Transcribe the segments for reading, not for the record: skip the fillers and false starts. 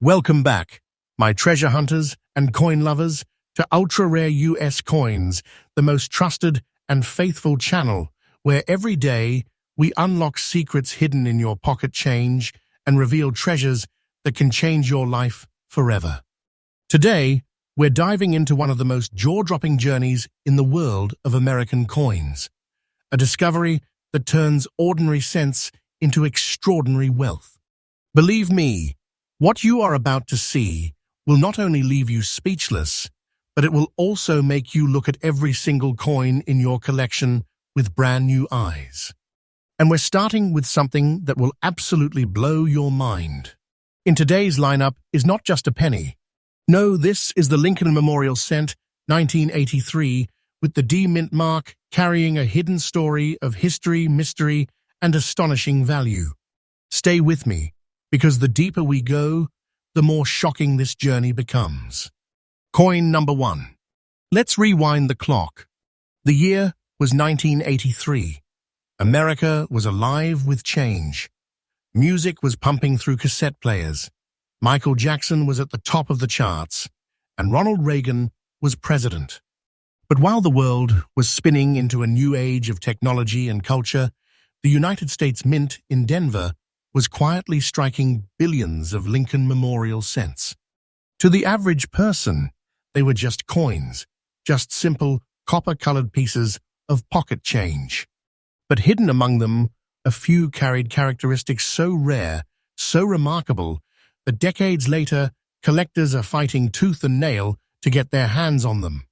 Welcome back, my treasure hunters and coin lovers, to ultra-rare US coins, the most trusted and faithful channel where every day we unlock secrets hidden in your pocket change and reveal treasures that can change your life forever. Today, we're diving into one of the most jaw-dropping journeys in the world of American coins, a discovery that turns ordinary cents into extraordinary wealth. Believe me, what you are about to see will not only leave you speechless, but it will also make you look at every single coin in your collection with brand new eyes. And we're starting with something that will absolutely blow your mind. In today's lineup is not just a penny. No, this is the Lincoln Memorial Cent, 1983, with the D mint mark carrying a hidden story of history, mystery, and astonishing value. Stay with me, because the deeper we go, the more shocking this journey becomes. Coin number 1. Let's rewind the clock. The year was 1983. America was alive with change. Music was pumping through cassette players. Michael Jackson was at the top of the charts, and Ronald Reagan was president. But while the world was spinning into a new age of technology and culture, the United States Mint in Denver was quietly striking billions of Lincoln Memorial cents. To the average person, they were just coins, just simple, copper-colored pieces of pocket change. But hidden among them, a few carried characteristics so rare, so remarkable, that decades later, collectors are fighting tooth and nail to get their hands on them.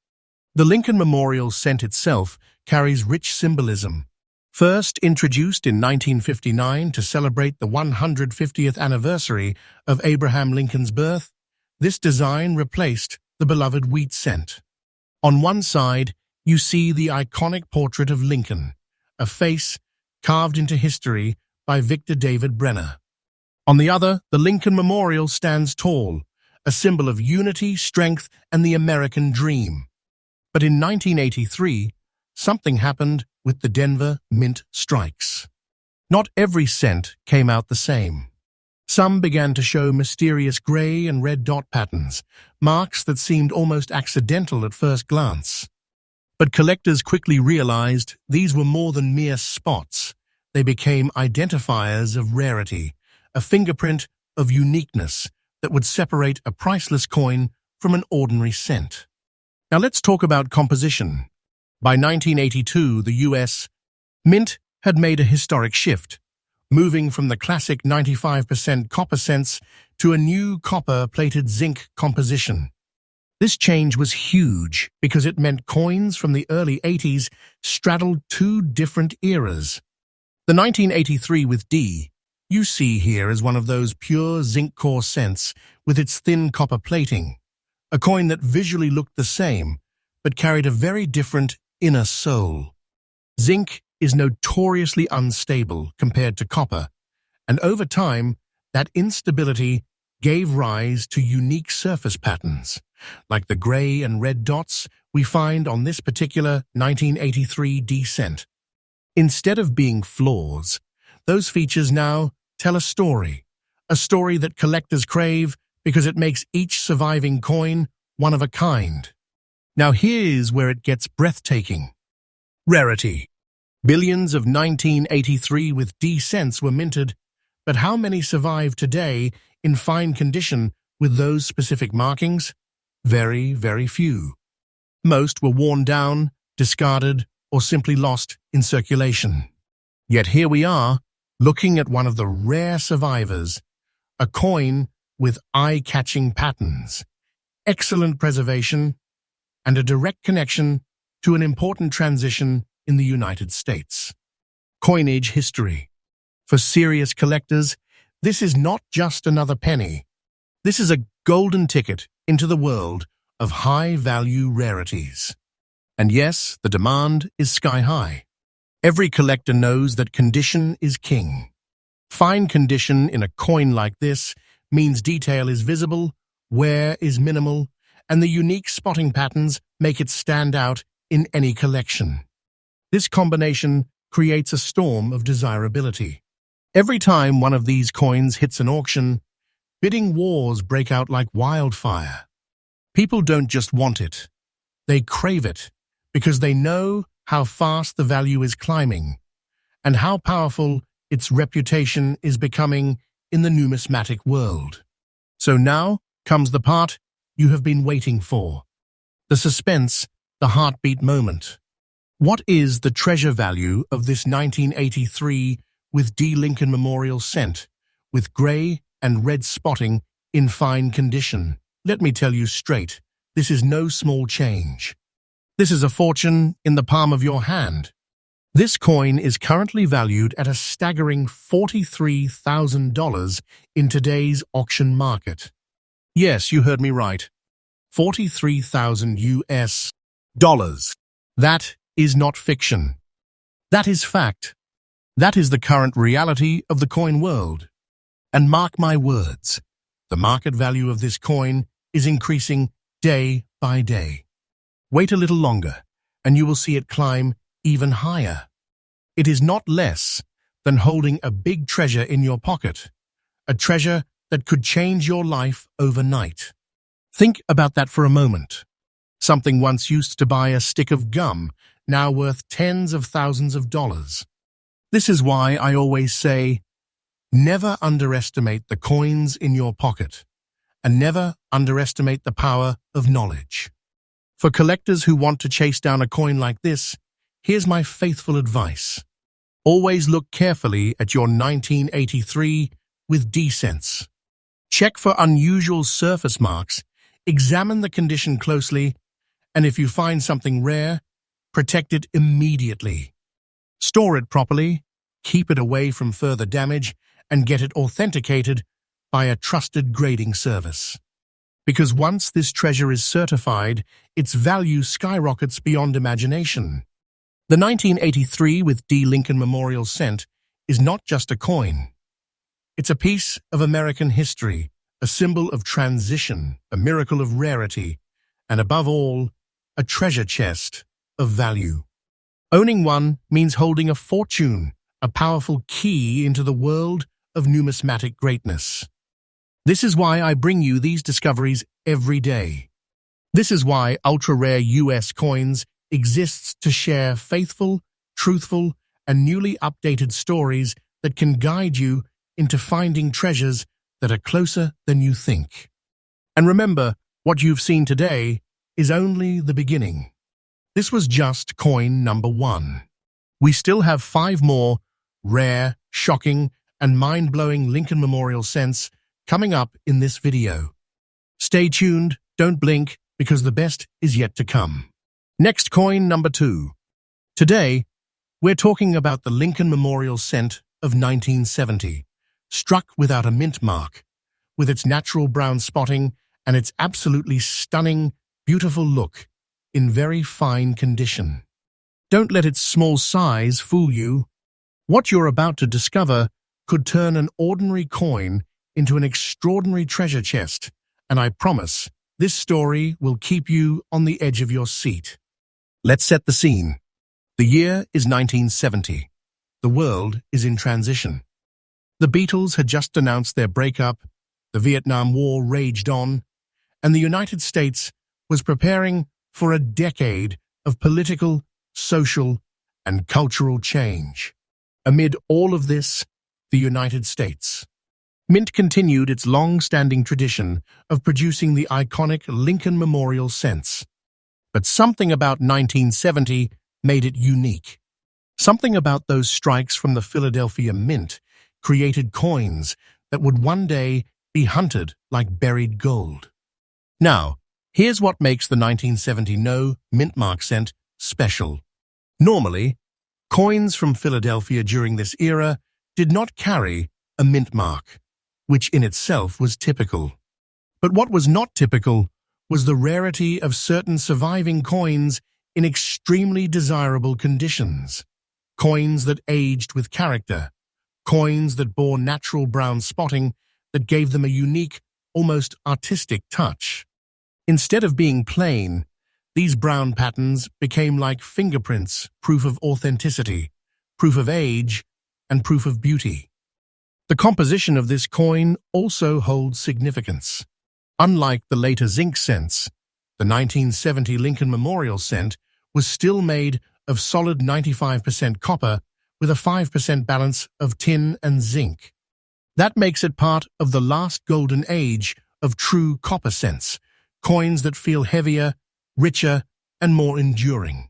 The Lincoln Memorial Cent itself carries rich symbolism. First introduced in 1959 to celebrate the 150th anniversary of Abraham Lincoln's birth, this design replaced the beloved wheat cent. On one side, you see the iconic portrait of Lincoln, a face carved into history by Victor David Brenner. On the other, the Lincoln Memorial stands tall, a symbol of unity, strength, and the American dream. But in 1983, something happened with the Denver Mint strikes. Not every cent came out the same. Some began to show mysterious gray and red dot patterns, marks that seemed almost accidental at first glance. But collectors quickly realized these were more than mere spots. They became identifiers of rarity, a fingerprint of uniqueness that would separate a priceless coin from an ordinary cent. Now let's talk about composition. By 1982, the U.S. Mint had made a historic shift, moving from the classic 95% copper cents to a new copper-plated zinc composition. This change was huge because it meant coins from the early 80s straddled two different eras. The 1983 with D, you see here, is one of those pure zinc core cents with its thin copper plating, a coin that visually looked the same but carried a very different inner soul. Zinc is notoriously unstable compared to copper, and over time, that instability gave rise to unique surface patterns, like the gray and red dots we find on this particular 1983 D cent. Instead of being flaws, those features now tell a story that collectors crave because it makes each surviving coin one of a kind. Now here's where it gets breathtaking. Rarity. Billions of 1983 with D cents were minted, but how many survive today in fine condition with those specific markings? Very, very few. Most were worn down, discarded, or simply lost in circulation. Yet here we are, looking at one of the rare survivors, a coin with eye-catching patterns, excellent preservation, and a direct connection to an important transition in the United States. Coinage history. For serious collectors, this is not just another penny. This is a golden ticket into the world of high-value rarities. And yes, the demand is sky-high. Every collector knows that condition is king. Fine condition in a coin like this means detail is visible, wear is minimal, and the unique spotting patterns make it stand out in any collection. This combination creates a storm of desirability. Every time one of these coins hits an auction, Bidding wars break out like wildfire. People don't just want it, they crave it because they know how fast the value is climbing and how powerful its reputation is becoming in the numismatic world. So now comes the part you have been waiting for. The suspense, the heartbeat moment. What is the treasure value of this 1983 with D. Lincoln Memorial cent, with grey and red spotting in fine condition? Let me tell you straight, this is no small change. This is a fortune in the palm of your hand. This coin is currently valued at a staggering $43,000 in today's auction market. Yes, you heard me right. 43,000 US dollars. That is not fiction. That is fact. That is the current reality of the coin world. And mark my words, the market value of this coin is increasing day by day. Wait a little longer, and you will see it climb even higher. It is not less than holding a big treasure in your pocket, a treasure that could change your life overnight. Think about that for a moment. Something once used to buy a stick of gum, now worth tens of thousands of dollars. This is why I always say, never underestimate the coins in your pocket, and never underestimate the power of knowledge. For collectors who want to chase down a coin like this, here's my faithful advice. Always look carefully at your 1983 with D cents. Check for unusual surface marks, examine the condition closely, and if you find something rare, protect it immediately. Store it properly, keep it away from further damage, and get it authenticated by a trusted grading service. Because once this treasure is certified, its value skyrockets beyond imagination. The 1983 with D. Lincoln Memorial cent is not just a coin. It's a piece of American history, a symbol of transition, a miracle of rarity, and above all, a treasure chest of value. Owning one means holding a fortune, a powerful key into the world of numismatic greatness. This is why I bring you these discoveries every day. This is why ultra-rare US coins exists to share faithful, truthful, and newly updated stories that can guide you into finding treasures that are closer than you think. And remember, what you've seen today is only the beginning. This was just coin number 1. We still have 5 more rare, shocking, and mind-blowing Lincoln Memorial cents coming up in this video. Stay tuned, don't blink, because the best is yet to come. Next coin number 2. Today, we're talking about the Lincoln Memorial cent of 1970, struck without a mint mark, with its natural brown spotting and its absolutely stunning, beautiful look in very fine condition. Don't let its small size fool you. What you're about to discover could turn an ordinary coin into an extraordinary treasure chest, and I promise this story will keep you on the edge of your seat. Let's set the scene. The year is 1970. The world is in transition. The Beatles had just announced their breakup, the Vietnam War raged on, and the United States was preparing for a decade of political, social, and cultural change. Amid all of this, the United States. Mint continued its long-standing tradition of producing the iconic Lincoln Memorial cents. But something about 1970 made it unique. Something about those strikes from the Philadelphia Mint created coins that would one day be hunted like buried gold. Now, here's what makes the 1970 mint mark cent special. Normally, coins from Philadelphia during this era did not carry a mint mark, which in itself was typical. But what was not typical was the rarity of certain surviving coins in extremely desirable conditions. Coins that aged with character, coins that bore natural brown spotting that gave them a unique, almost artistic touch. Instead of being plain, these brown patterns became like fingerprints, proof of authenticity, proof of age, and proof of beauty. The composition of this coin also holds significance. Unlike the later zinc cents, the 1970 Lincoln Memorial cent was still made of solid 95% copper with a 5% balance of tin and zinc. That makes it part of the last golden age of true copper cents, coins that feel heavier, richer, and more enduring.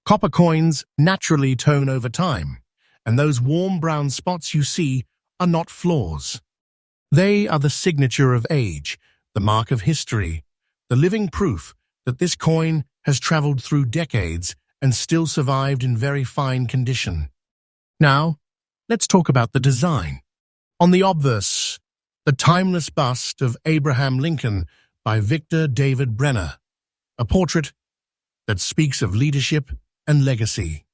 Copper coins naturally tone over time, and those warm brown spots you see are not flaws. They are the signature of age, the mark of history, the living proof that this coin has traveled through decades and still survived in very fine condition. Now, let's talk about the design. On the obverse, the timeless bust of Abraham Lincoln by Victor David Brenner, a portrait that speaks of leadership and legacy.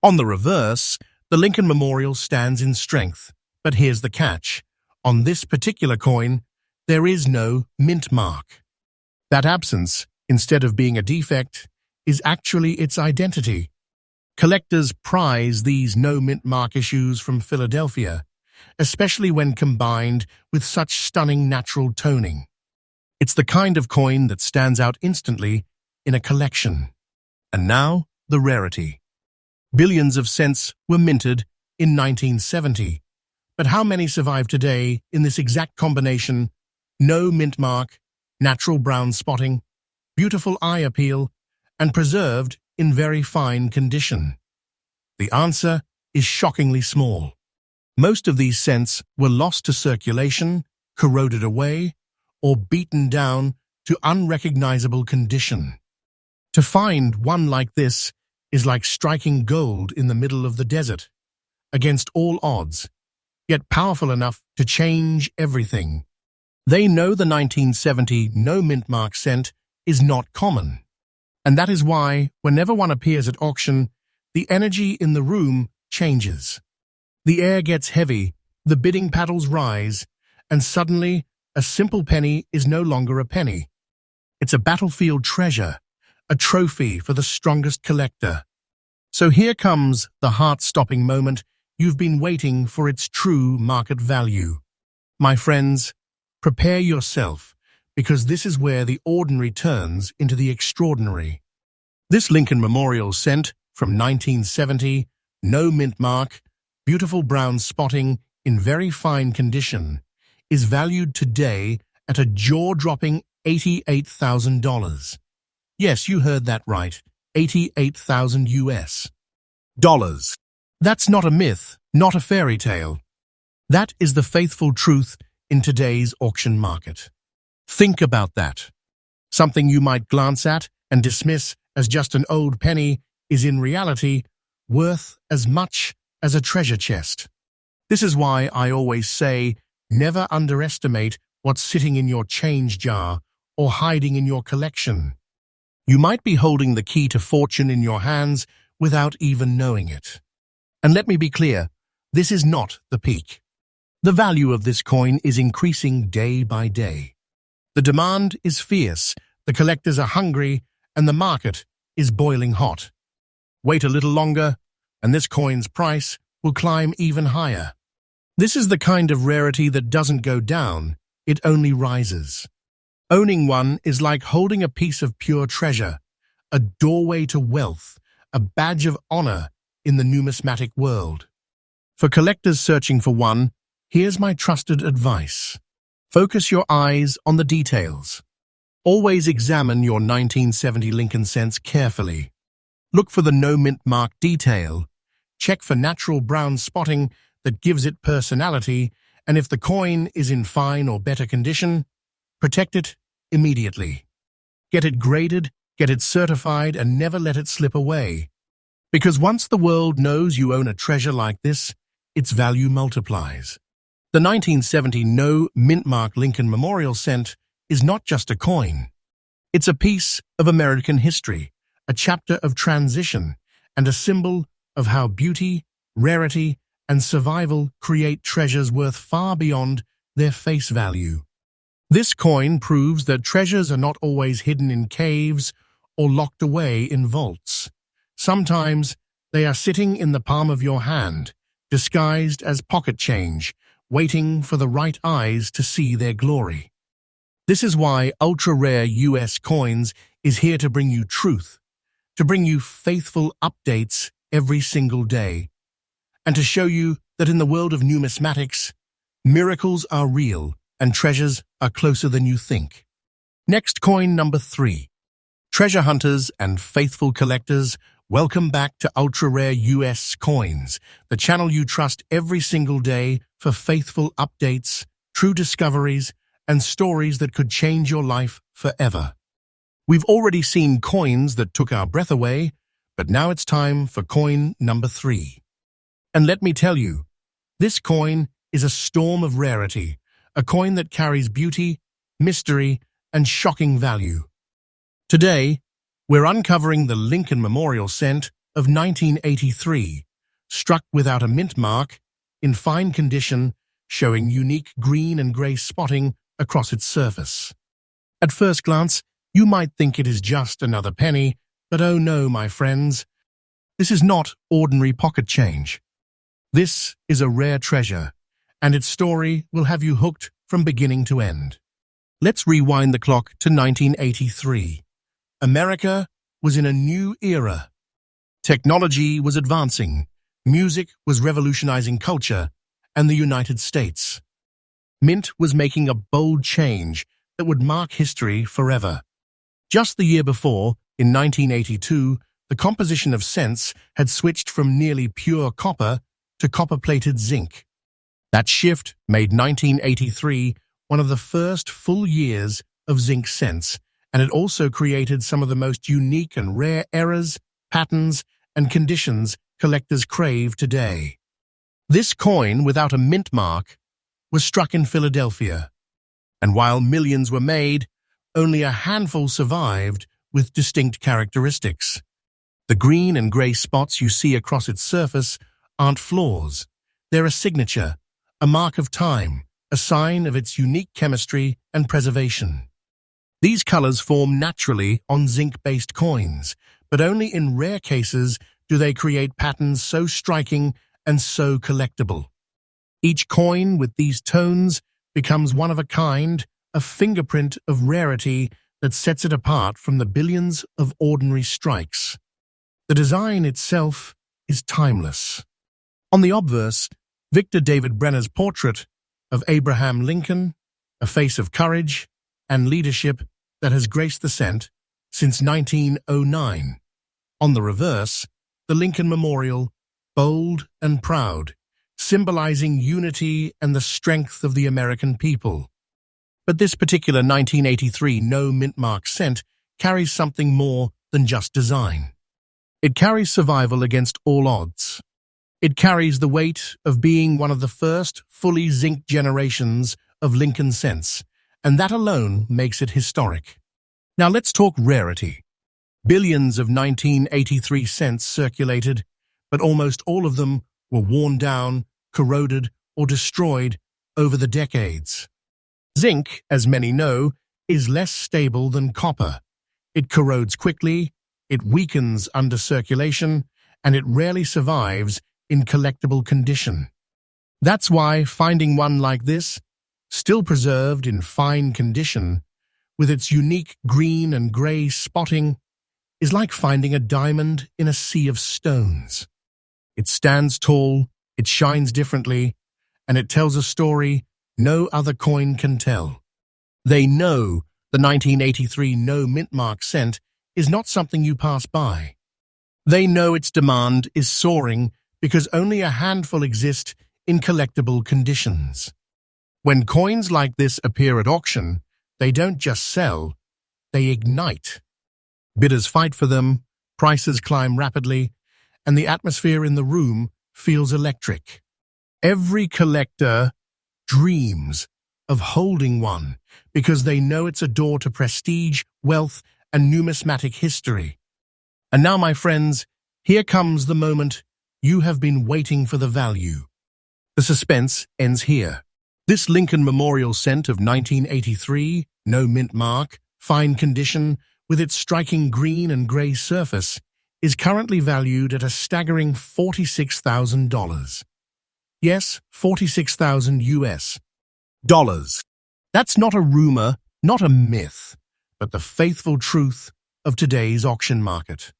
On the reverse, the Lincoln Memorial stands in strength, but here's the catch. On this particular coin, there is no mint mark. That absence, instead of being a defect, is actually its identity. Collectors prize these no mint mark issues from Philadelphia, especially when combined with such stunning natural toning. It's the kind of coin that stands out instantly in a collection. And now, the rarity. Billions of cents were minted in 1970, but how many survive today in this exact combination? No mint mark, natural brown spotting, beautiful eye appeal, and preserved in very fine condition. The answer is shockingly small. Most of these cents were lost to circulation, corroded away, or beaten down to unrecognizable condition. To find one like this is like striking gold in the middle of the desert, against all odds, yet powerful enough to change everything. They know the 1970 no mint mark cent is not common, and that is why, whenever one appears at auction, the energy in the room changes. The air gets heavy, the bidding paddles rise, and suddenly a simple penny is no longer a penny. It's a battlefield treasure, a trophy for the strongest collector. So here comes the heart-stopping moment you've been waiting for, its true market value. My friends, prepare yourself, because this is where the ordinary turns into the extraordinary. This Lincoln Memorial cent from 1970, no mint mark, beautiful brown spotting in very fine condition, is valued today at a jaw-dropping $88,000. Yes, you heard that right, 88,000 US dollars. That's not a myth, not a fairy tale. That is the faithful truth in today's auction market. Think about that. Something you might glance at and dismiss as just an old penny is in reality worth as much as a treasure chest. This is why I always say, never underestimate what's sitting in your change jar or hiding in your collection. You might be holding the key to fortune in your hands without even knowing it. And let me be clear, this is not the peak. The value of this coin is increasing day by day. The demand is fierce, the collectors are hungry, and the market is boiling hot. Wait a little longer, and this coin's price will climb even higher. This is the kind of rarity that doesn't go down, it only rises. Owning one is like holding a piece of pure treasure, a doorway to wealth, a badge of honor in the numismatic world. For collectors searching for one, here's my trusted advice. Focus your eyes on the details. Always examine your 1970 Lincoln cents carefully. Look for the no mint mark detail. Check for natural brown spotting that gives it personality, and if the coin is in fine or better condition, protect it immediately. Get it graded, get it certified, and never let it slip away. Because once the world knows you own a treasure like this, its value multiplies. The 1970 no mint mark Lincoln Memorial cent is not just a coin. It's a piece of American history, a chapter of transition, and a symbol of how beauty, rarity, and survival create treasures worth far beyond their face value. This coin proves that treasures are not always hidden in caves or locked away in vaults. Sometimes they are sitting in the palm of your hand, disguised as pocket change, waiting for the right eyes to see their glory. This is why ultra-rare US coins is here to bring you truth, to bring you faithful updates every single day, and to show you that in the world of numismatics, miracles are real and treasures are closer than you think. Next, coin number 3. Treasure hunters and faithful collectors, welcome back to ultra-rare US coins, the channel you trust every single day for faithful updates, true discoveries, and stories that could change your life forever. We've already seen coins that took our breath away, but now it's time for coin number 3. And let me tell you, this coin is a storm of rarity, a coin that carries beauty, mystery, and shocking value. Today, we're uncovering the Lincoln Memorial Cent of 1983, struck without a mint mark, in fine condition, showing unique green and grey spotting across its surface. At first glance, you might think it is just another penny, but oh no, my friends. This is not ordinary pocket change. This is a rare treasure, and its story will have you hooked from beginning to end. Let's rewind the clock to 1983. America was in a new era. Technology was advancing, music was revolutionizing culture, and the United States. Mint was making a bold change that would mark history forever. Just the year before, in 1982, the composition of cents had switched from nearly pure copper to copper-plated zinc. That shift made 1983 one of the first full years of zinc cents, and it also created some of the most unique and rare errors, patterns, and conditions collectors crave today. This coin, without a mint mark, was struck in Philadelphia, and while millions were made, only a handful survived with distinct characteristics. The green and grey spots you see across its surface aren't flaws. They're a signature, a mark of time, a sign of its unique chemistry and preservation. These colors form naturally on zinc-based coins, but only in rare cases do they create patterns so striking and so collectible. Each coin with these tones becomes one of a kind, a fingerprint of rarity that sets it apart from the billions of ordinary strikes. The design itself is timeless. On the obverse, Victor David Brenner's portrait of Abraham Lincoln, a face of courage and leadership that has graced the cent since 1909. On the reverse, the Lincoln Memorial, bold and proud, symbolizing unity and the strength of the American people. But this particular 1983 no mint mark cent carries something more than just design. It carries survival against all odds. It carries the weight of being one of the first fully zinc generations of Lincoln cents, and that alone makes it historic. Now let's talk rarity. Billions of 1983 cents circulated, but almost all of them were worn down, corroded, or destroyed over the decades. Zinc, as many know, is less stable than copper. It corrodes quickly, it weakens under circulation, and it rarely survives in collectible condition. That's why finding one like this, still preserved in fine condition, with its unique green and grey spotting, is like finding a diamond in a sea of stones. It stands tall, it shines differently, and it tells a story no other coin can tell. They know the 1983 no mint mark cent is not something you pass by. They know its demand is soaring because only a handful exist in collectible conditions. When coins like this appear at auction, they don't just sell, they ignite. Bidders fight for them, prices climb rapidly, and the atmosphere in the room feels electric. Every collector dreams of holding one because they know it's a door to prestige, wealth, and numismatic history. And now, my friends, here comes the moment you have been waiting for. The value. The suspense ends here. This Lincoln Memorial cent of 1983, no mint mark, fine condition, with its striking green and grey surface, is currently valued at a staggering $46,000. Yes, 46,000 US dollars. That's not a rumor, not a myth, but the faithful truth of today's auction market.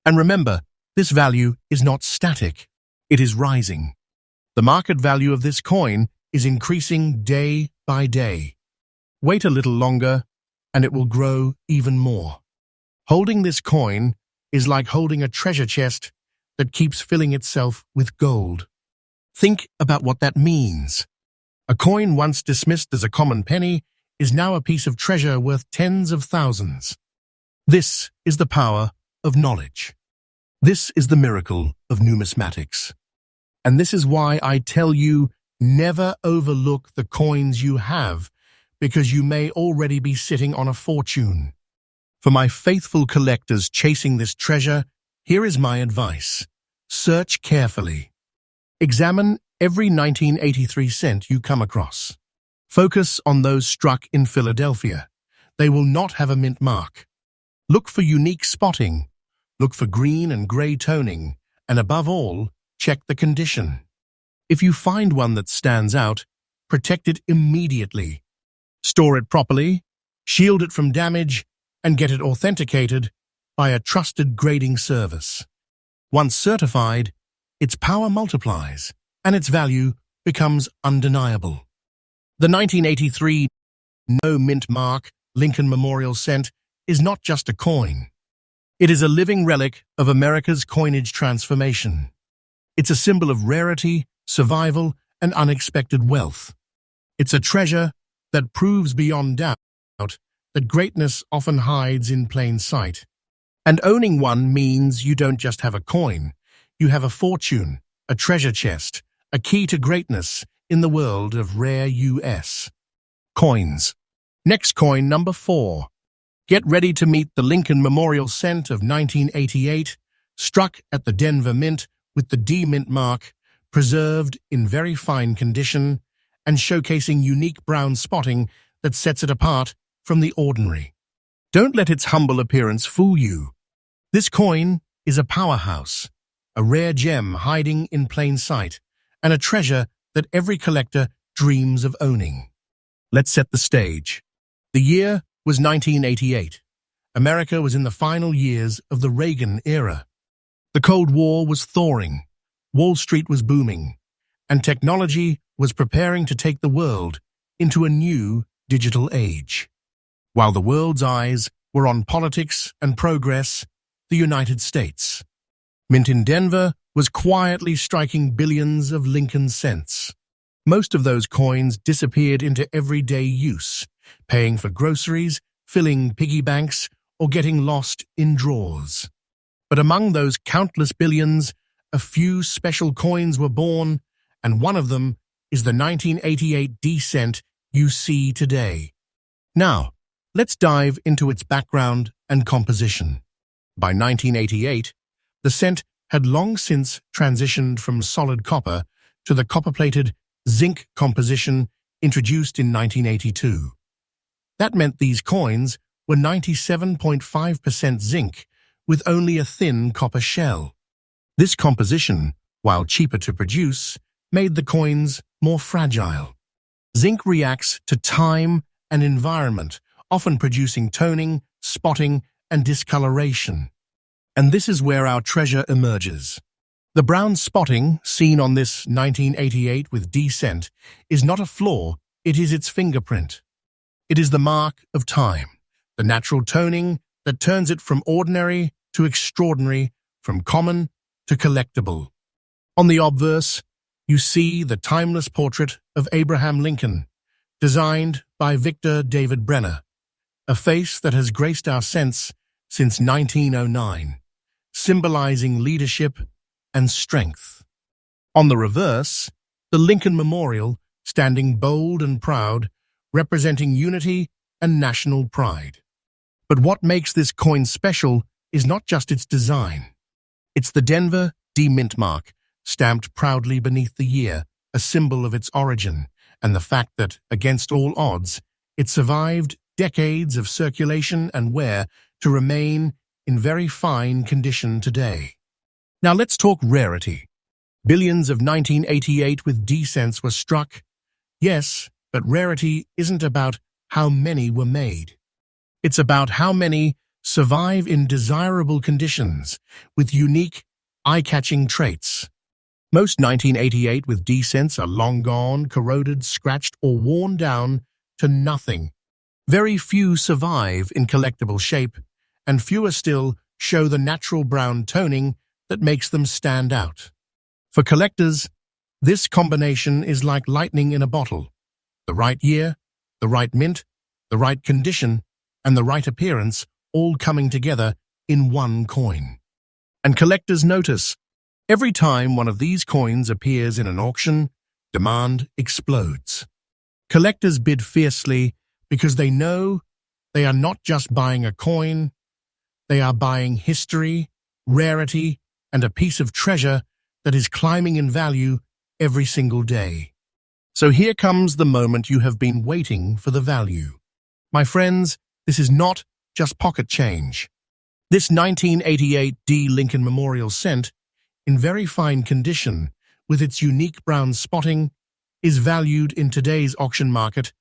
And remember, this value is not static. It is rising. The market value of this coin is increasing day by day. Wait a little longer, and it will grow even more. Holding this coin is like holding a treasure chest that keeps filling itself with gold. Think about what that means. A coin once dismissed as a common penny is now a piece of treasure worth tens of thousands. This is the power of knowledge. This is the miracle of numismatics. And this is why I tell you, never overlook the coins you have, because you may already be sitting on a fortune. For my faithful collectors chasing this treasure, here is my advice. Search carefully. Examine every 1983 cent you come across. Focus on those struck in Philadelphia. They will not have a mint mark. Look for unique spotting. Look for green and gray toning. And above all, check the condition. If you find one that stands out, protect it immediately. Store it properly, shield it from damage, and get it authenticated by a trusted grading service. Once certified, its power multiplies, and its value becomes undeniable. The 1983 No Mint Mark Lincoln Memorial Cent is not just a coin. It is a living relic of America's coinage transformation. It's a symbol of rarity, survival, and unexpected wealth. It's a treasure that proves beyond doubt that greatness often hides in plain sight. And owning one means you don't just have a coin, you have a fortune, a treasure chest, a key to greatness in the world of rare US coins. Next coin, number 4. Get ready to meet the Lincoln Memorial Cent of 1988, struck at the Denver Mint with the D Mint mark, preserved in very fine condition and showcasing unique brown spotting that sets it apart from the ordinary. Don't let its humble appearance fool you. This coin is a powerhouse, a rare gem hiding in plain sight, and a treasure that every collector dreams of owning. Let's set the stage. The year was 1988. America was in the final years of the Reagan era. The Cold War was thawing, Wall Street was booming, and technology was preparing to take the world into a new digital age. While the world's eyes were on politics and progress, the United States. Mint in Denver was quietly striking billions of Lincoln cents. Most of those coins disappeared into everyday use, paying for groceries, filling piggy banks, or getting lost in drawers. But among those countless billions, a few special coins were born, and one of them is the 1988 D cent you see today. Now, let's dive into its background and composition. By 1988, the cent had long since transitioned from solid copper to the copper-plated zinc composition introduced in 1982. That meant these coins were 97.5% zinc with only a thin copper shell. This composition, while cheaper to produce, made the coins more fragile. Zinc reacts to time and environment, often producing toning, spotting, and discoloration. And this is where our treasure emerges. The brown spotting seen on this 1988 with D cent is not a flaw, it is its fingerprint. It is the mark of time, the natural toning that turns it from ordinary to extraordinary, from common to collectible. On the obverse, you see the timeless portrait of Abraham Lincoln, designed by Victor David Brenner, a face that has graced our cents since 1909, symbolizing leadership and strength. On the reverse, the Lincoln Memorial, standing bold and proud, representing unity and national pride. But what makes this coin special is not just its design. It's the Denver D Mint mark, stamped proudly beneath the year, a symbol of its origin, and the fact that, against all odds, it survived decades of circulation and wear to remain in very fine condition today. Now let's talk rarity. Billions of 1988 with D cents were struck. Yes, but rarity isn't about how many were made. It's about how many survive in desirable conditions with unique, eye-catching traits. Most 1988 with D cents are long gone, corroded, scratched, or worn down to nothing. Very few survive in collectible shape, and fewer still show the natural brown toning that makes them stand out. For collectors, this combination is like lightning in a bottle. The right year, the right mint, the right condition, and the right appearance all coming together in one coin. And collectors notice, every time one of these coins appears in an auction, demand explodes. Collectors bid fiercely because they know they are not just buying a coin, they are buying history, rarity, and a piece of treasure that is climbing in value every single day. So here comes the moment you have been waiting for the value. My friends, this is not just pocket change. This 1988 D. Lincoln Memorial cent, in very fine condition, with its unique brown spotting, is valued in today's auction market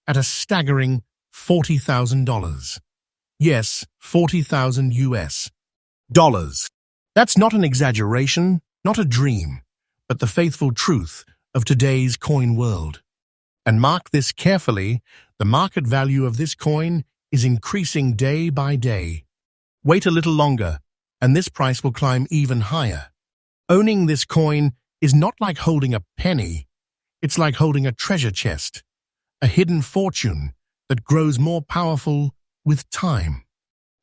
at a staggering $40,000. Yes, 40,000 US dollars. That's not an exaggeration, not a dream, but the faithful truth of today's coin world. And mark this carefully, the market value of this coin is increasing day by day. Wait a little longer, and this price will climb even higher. Owning this coin is not like holding a penny, it's like holding a treasure chest, a hidden fortune that grows more powerful with time.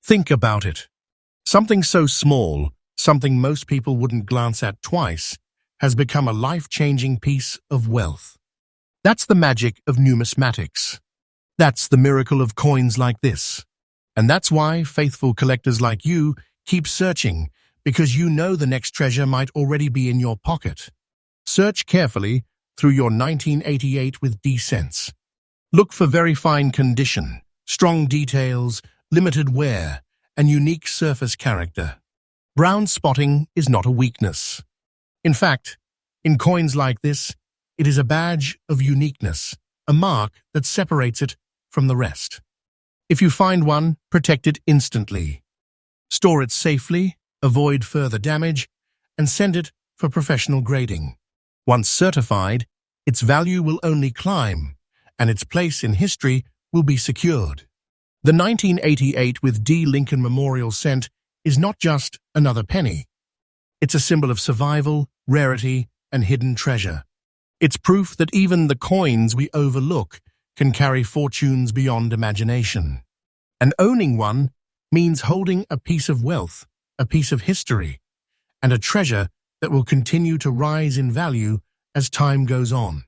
Think about it. Something so small, something most people wouldn't glance at twice, has become a life-changing piece of wealth. That's the magic of numismatics. That's the miracle of coins like this. And that's why faithful collectors like you keep searching, because you know the next treasure might already be in your pocket. Search carefully through your 1988 with D cents. Look for very fine condition, strong details, limited wear, and unique surface character. Brown spotting is not a weakness. In fact, in coins like this, it is a badge of uniqueness, a mark that separates it from the rest. If you find one, protect it instantly. Store it safely, avoid further damage, and send it for professional grading. Once certified, its value will only climb, and its place in history will be secured. The 1988 with D. Lincoln Memorial cent is not just another penny. It's a symbol of survival, rarity, and hidden treasure. It's proof that even the coins we overlook can carry fortunes beyond imagination. And owning one means holding a piece of wealth, a piece of history, and a treasure that will continue to rise in value as time goes on.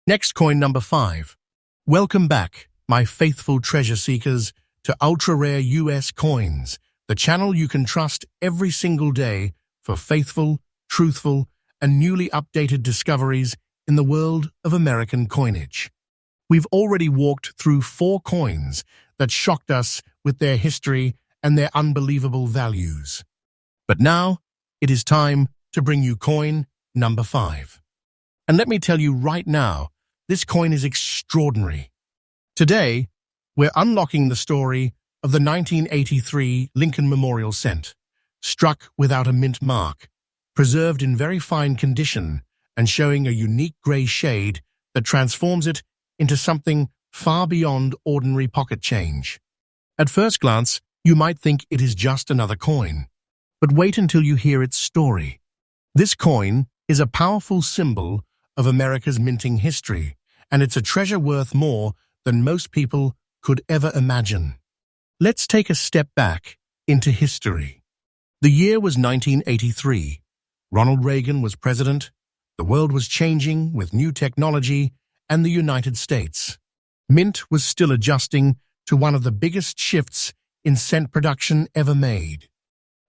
Next coin number 5. Welcome back, my faithful treasure seekers, to ultra-rare US coins, the channel you can trust every single day for faithful, truthful, and newly updated discoveries in the world of American coinage. We've already walked through 4 coins that shocked us with their history and their unbelievable values. But now, it is time to bring you coin number 5. And let me tell you right now, this coin is extraordinary. Today, we're unlocking the story of the 1983 Lincoln Memorial cent, struck without a mint mark, preserved in very fine condition and showing a unique gray shade that transforms it into something far beyond ordinary pocket change. At first glance, you might think it is just another coin, but wait until you hear its story. This coin is a powerful symbol of America's minting history, and it's a treasure worth more than most people could ever imagine. Let's take a step back into history. The year was 1983. Ronald Reagan was president. The world was changing with new technology and the United States. Mint was still adjusting to one of the biggest shifts in cent production ever made.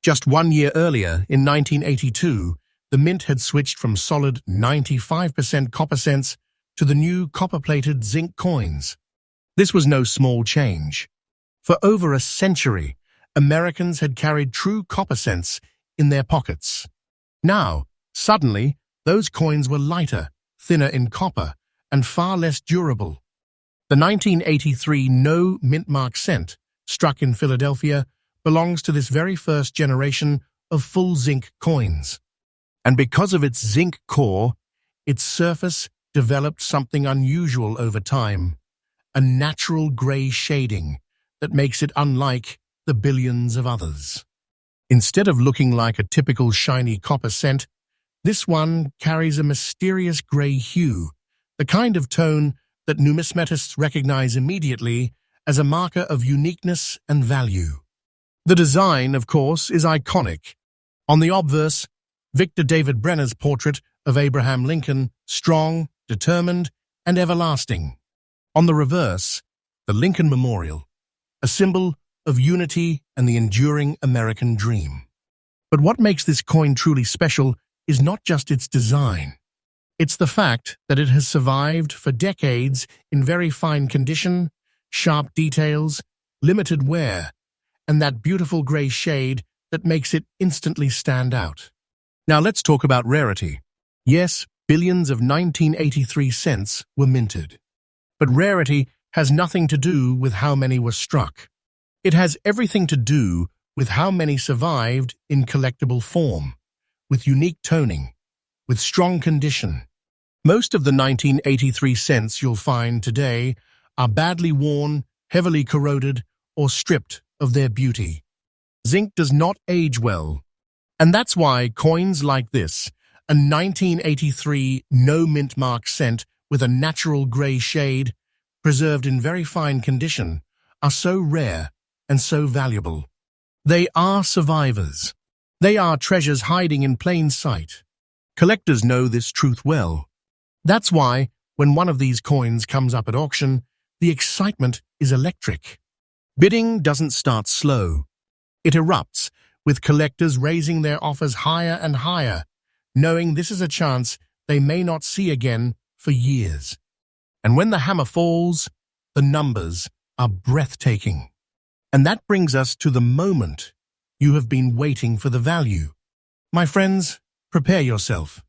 Just 1 year earlier, in 1982, the mint had switched from solid 95% copper cents to the new copper-plated zinc coins. This was no small change. For over a century, Americans had carried true copper cents in their pockets. Now, suddenly, Those coins were lighter, thinner in copper, and far less durable. The 1983 no mint mark cent, struck in Philadelphia, belongs to this very first generation of full zinc coins. And because of its zinc core, its surface developed something unusual over time, a natural gray shading that makes it unlike the billions of others. Instead of looking like a typical shiny copper cent, this one carries a mysterious gray hue, the kind of tone that numismatists recognize immediately as a marker of uniqueness and value. The design, of course, is iconic. On the obverse, Victor David Brenner's portrait of Abraham Lincoln, strong, determined, and everlasting. On the reverse, the Lincoln Memorial, a symbol of unity and the enduring American dream. But what makes this coin truly special is not just its design. It's the fact that it has survived for decades in very fine condition, sharp details, limited wear, and that beautiful gray shade that makes it instantly stand out. Now let's talk about rarity. Yes, billions of 1983 cents were minted. But rarity has nothing to do with how many were struck. It has everything to do with how many survived in collectible form, with unique toning, with strong condition. Most of the 1983 cents you'll find today are badly worn, heavily corroded, or stripped of their beauty. Zinc does not age well, and that's why coins like this, a 1983 no mint mark cent with a natural gray shade, preserved in very fine condition, are so rare and so valuable. They are survivors. They are treasures hiding in plain sight. Collectors know this truth well. That's why, when one of these coins comes up at auction, the excitement is electric. Bidding doesn't start slow. It erupts, with collectors raising their offers higher and higher, knowing this is a chance they may not see again for years. And when the hammer falls, the numbers are breathtaking. And that brings us to the moment you have been waiting for the value. My friends, prepare yourself.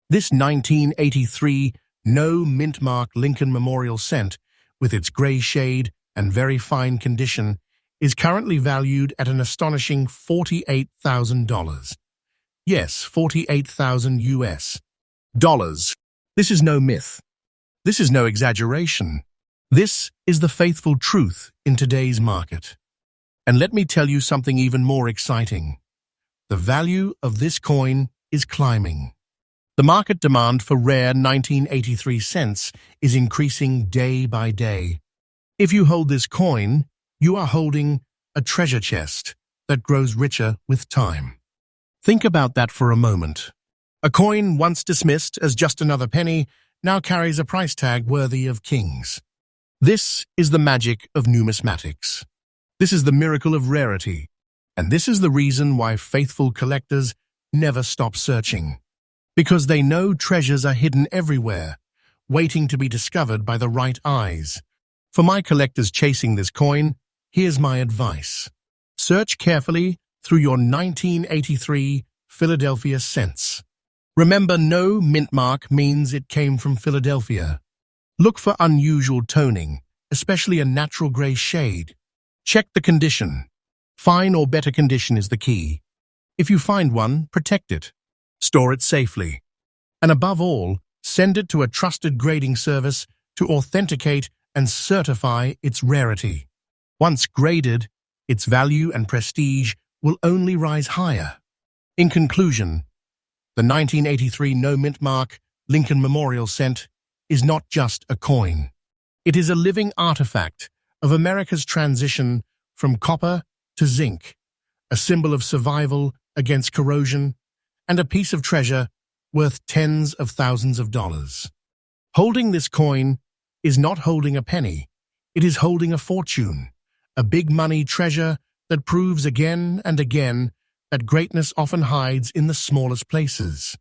This 1983 no mint mark Lincoln Memorial cent, with its gray shade and very fine condition, is currently valued at an astonishing $48,000. Yes, 48,000 US dollars. This is no myth. This is no exaggeration. This is the faithful truth in today's market. And let me tell you something even more exciting. The value of this coin is climbing. The market demand for rare 1983 cents is increasing day by day. If you hold this coin, you are holding a treasure chest that grows richer with time. Think about that for a moment. A coin once dismissed as just another penny now carries a price tag worthy of kings. This is the magic of numismatics. This is the miracle of rarity, and this is the reason why faithful collectors never stop searching. Because they know treasures are hidden everywhere, waiting to be discovered by the right eyes. For my collectors chasing this coin, here's my advice. Search carefully through your 1983 Philadelphia cents. Remember, no mint mark means it came from Philadelphia. Look for unusual toning, especially a natural gray shade. Check the condition. Fine or better condition is the key. If you find one, protect it. Store it safely. And above all, send it to a trusted grading service to authenticate and certify its rarity. Once graded, its value and prestige will only rise higher. In conclusion, the 1983 no mint mark Lincoln Memorial cent is not just a coin. It is a living artifact of America's transition from copper to zinc, a symbol of survival against corrosion, and a piece of treasure worth tens of thousands of dollars. Holding this coin is not holding a penny. It is holding a fortune, a big money treasure that proves again and again that greatness often hides in the smallest places.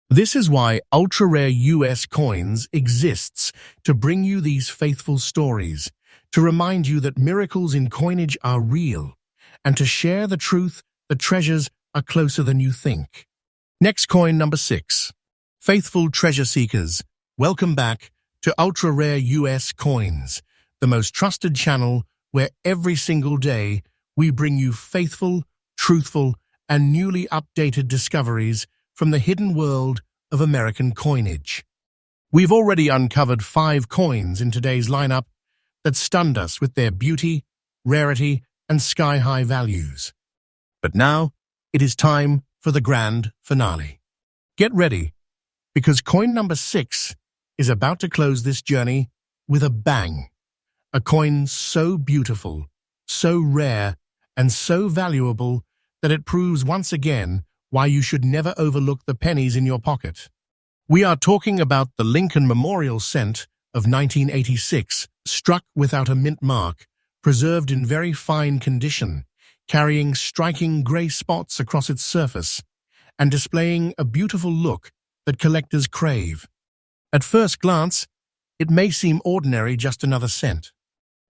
This is why ultra-rare US coins exists, to bring you these faithful stories, to remind you that miracles in coinage are real, and to share the truth that treasures are closer than you think. Next coin, number 6. Faithful treasure seekers, welcome back to ultra-rare US coins, the most trusted channel where every single day we bring you faithful, truthful, and newly updated discoveries from the hidden world of American coinage. We've already uncovered 5 coins in today's lineup that stunned us with their beauty, rarity, and sky-high values. But now, it is time for the grand finale. Get ready, because coin number 6 is about to close this journey with a bang. A coin so beautiful, so rare, and so valuable that it proves once again why you should never overlook the pennies in your pocket. We are talking about the Lincoln Memorial Cent of 1986, struck without a mint mark, preserved in very fine condition, carrying striking grey spots across its surface, and displaying a beautiful look that collectors crave. At first glance, it may seem ordinary, just another cent.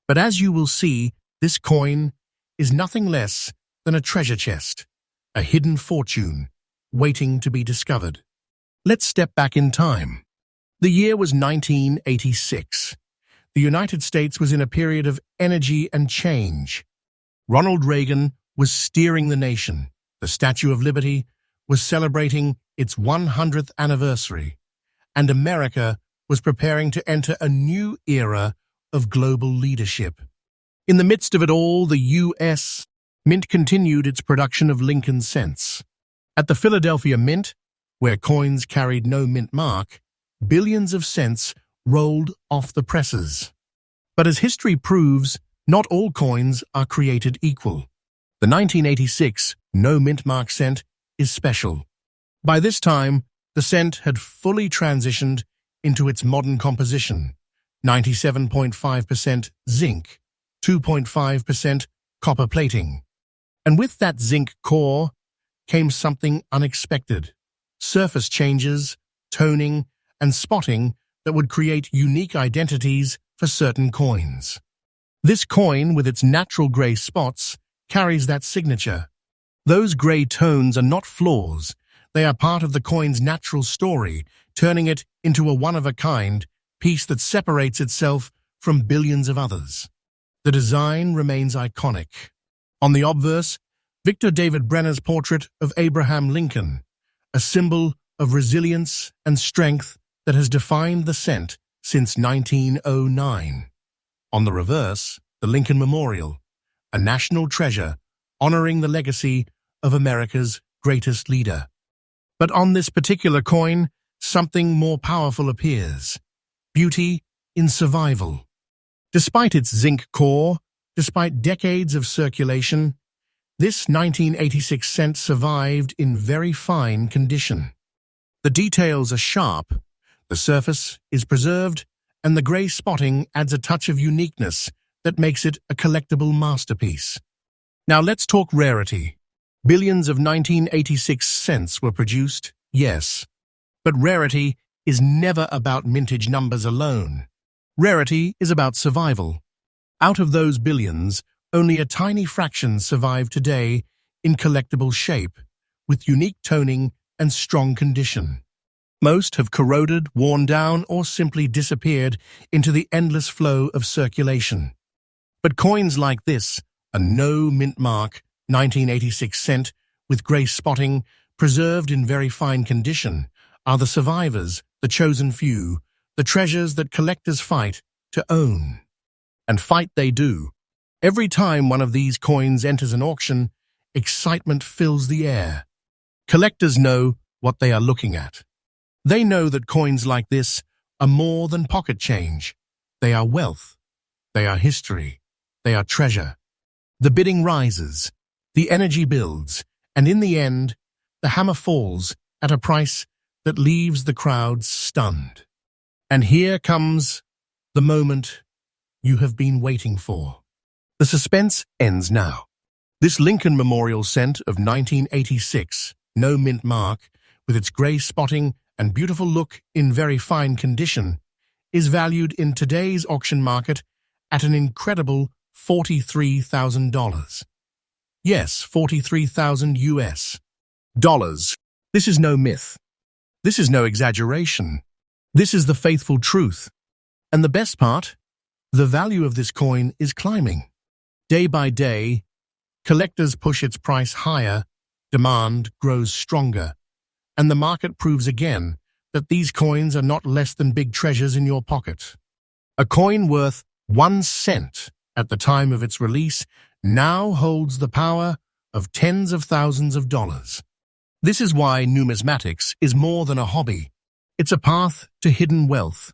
But as you will see, this coin is nothing less than a treasure chest, a hidden fortune waiting to be discovered. Let's step back in time. The year was 1986. The United States was in a period of energy and change. Ronald Reagan was steering the nation. The Statue of Liberty was celebrating its 100th anniversary, and America was preparing to enter a new era of global leadership. In the midst of it all, the U.S. Mint continued its production of Lincoln cents. At the Philadelphia Mint, where coins carried no mint mark, billions of cents rolled off the presses. But as history proves, not all coins are created equal. The 1986 no mint mark cent is special. By this time, the cent had fully transitioned into its modern composition: 97.5% zinc, 2.5% copper plating. And with that zinc core came something unexpected: surface changes, toning, and spotting that would create unique identities for certain coins. This coin, with its natural grey spots, carries that signature. Those grey tones are not flaws. They are part of the coin's natural story, turning it into a one-of-a-kind piece that separates itself from billions of others. The design remains iconic. On the obverse, Victor David Brenner's portrait of Abraham Lincoln, a symbol of resilience and strength that has defined the cent since 1909. On the reverse, the Lincoln Memorial, a national treasure honoring the legacy of America's greatest leader. But on this particular coin, something more powerful appears: beauty in survival. Despite its zinc core, despite decades of circulation, this 1986 cent survived in very fine condition. The details are sharp, the surface is preserved, and the grey spotting adds a touch of uniqueness that makes it a collectible masterpiece. Now let's talk rarity. Billions of 1986 cents were produced, yes, but rarity is never about mintage numbers alone. Rarity is about survival. Out of those billions, only a tiny fraction survive today in collectible shape, with unique toning and strong condition. Most have corroded, worn down, or simply disappeared into the endless flow of circulation. But coins like this, a no mint mark 1986 cent with grey spotting, preserved in very fine condition, are the survivors, the chosen few, the treasures that collectors fight to own. And fight they do. Every time one of these coins enters an auction, excitement fills the air. Collectors know what they are looking at. They know that coins like this are more than pocket change. They are wealth. They are history. They are treasure. The bidding rises. The energy builds. And in the end, the hammer falls at a price that leaves the crowd stunned. And here comes the moment you have been waiting for. The suspense ends now. This Lincoln Memorial cent of 1986, no mint mark, with its grey spotting and beautiful look in very fine condition, is valued in today's auction market at an incredible $43,000. Yes, 43,000 US dollars. This is no myth. This is no exaggeration. This is the faithful truth. And the best part? The value of this coin is climbing. Day by day, collectors push its price higher, demand grows stronger, and the market proves again that these coins are not less than big treasures in your pocket. A coin worth 1 cent at the time of its release now holds the power of tens of thousands of dollars. This is why numismatics is more than a hobby. It's a path to hidden wealth,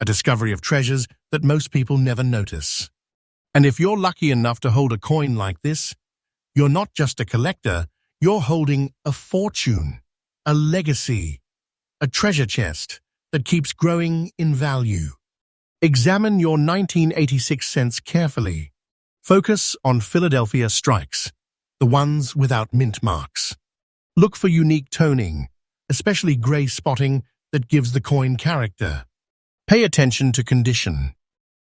a discovery of treasures that most people never notice. And if you're lucky enough to hold a coin like this, you're not just a collector, you're holding a fortune, a legacy, a treasure chest that keeps growing in value. Examine your 1986 cents carefully. Focus on Philadelphia strikes, the ones without mint marks. Look for unique toning, especially gray spotting that gives the coin character. Pay attention to condition.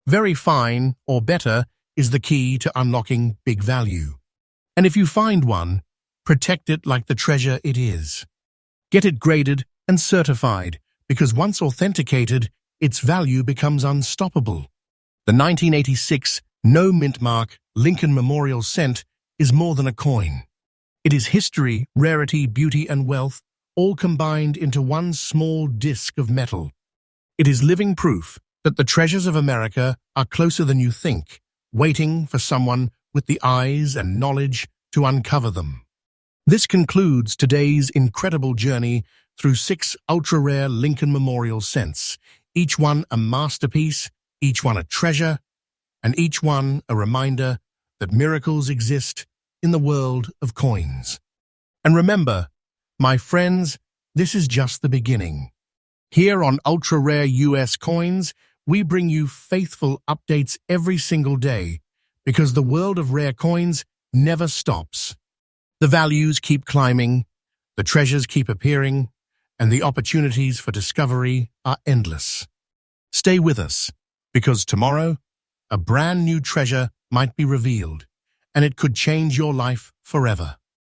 Very fine or better is the key to unlocking big value. And if you find one, protect it like the treasure it is. Get it graded and certified, because once authenticated, its value becomes unstoppable. The 1986 no mint mark Lincoln Memorial Cent is more than a coin. It is history, rarity, beauty, and wealth, all combined into one small disc of metal. It is living proof that the treasures of America are closer than you think, waiting for someone with the eyes and knowledge to uncover them. This concludes today's incredible journey through 6 ultra-rare Lincoln Memorial cents, each one a masterpiece, each one a treasure, and each one a reminder that miracles exist in the world of coins. And remember, my friends, this is just the beginning. Here on Ultra Rare US Coins, we bring you faithful updates every single day because the world of rare coins never stops. The values keep climbing, the treasures keep appearing, and the opportunities for discovery are endless. Stay with us, because tomorrow, a brand new treasure might be revealed, and it could change your life forever.